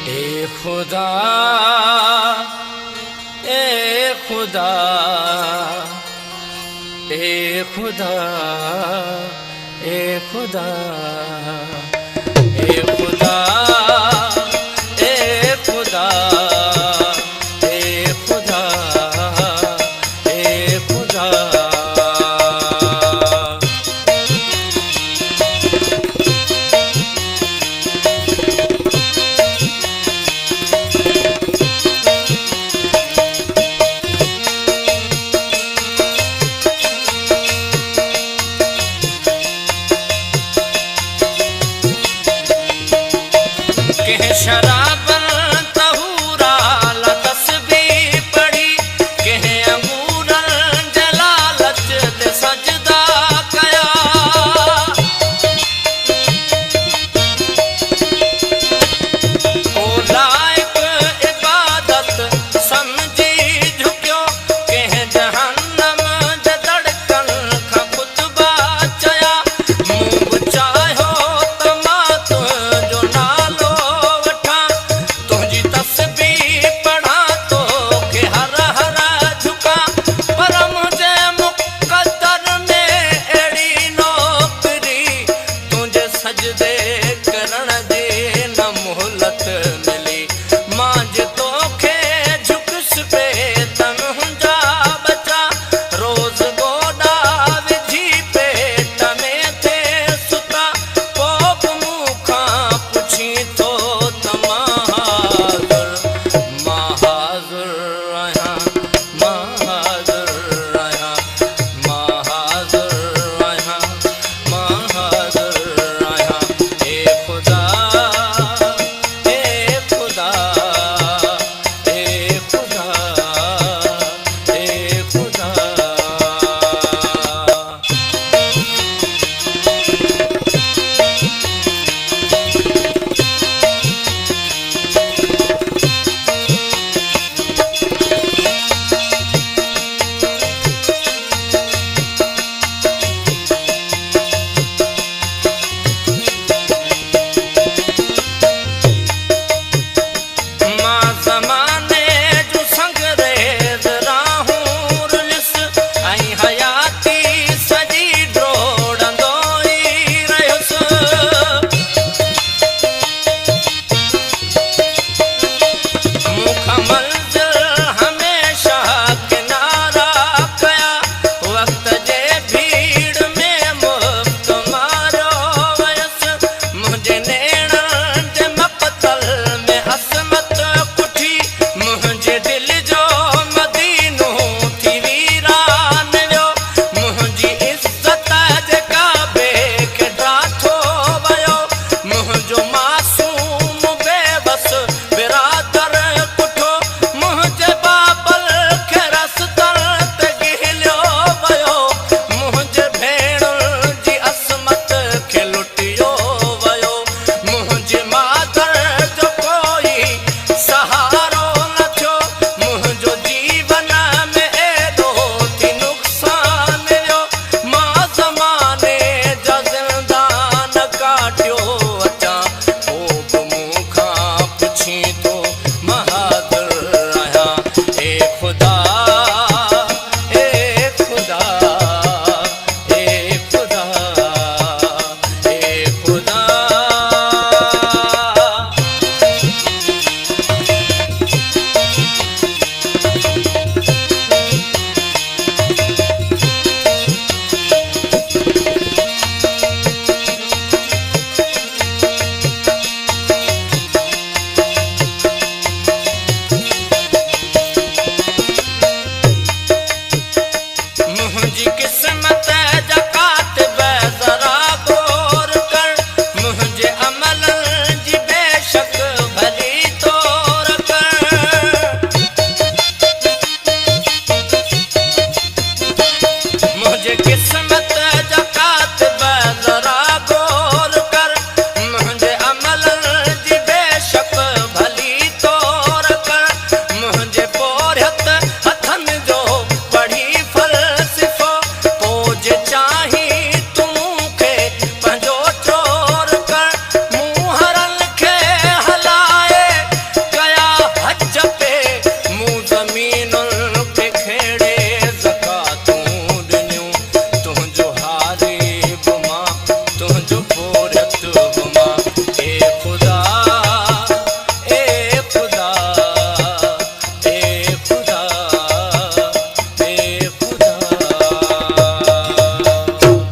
ए खुदा, ए खुदा, ए खुदा, ए खुदा, ए खुदा, ए खुदा, ए खुदा, ए खुदा। शराबन तहूरा तस्बीह पढ़ी कह अंगूरन जलालत ते सजदा कया। को लाइक इबादत समझी झुकियो कह जहन्नम जे धड़कन खां खुतबा चया। मुंह चाहो त मां तुंहिंजो नालो तुझी तस्बीह पढ़ा तो के हर हर झुका। पर मुझे मुक़द्दर में अहिड़ी नौकरी तुझे सजदे करण जी न मोहलत मिली। मां जे तोखे झुकस पे त मुंहिंजा बचा रोज़ गोॾा विझी पेट में थे सुता। पोइ बि मूंखां पुछी थो त तू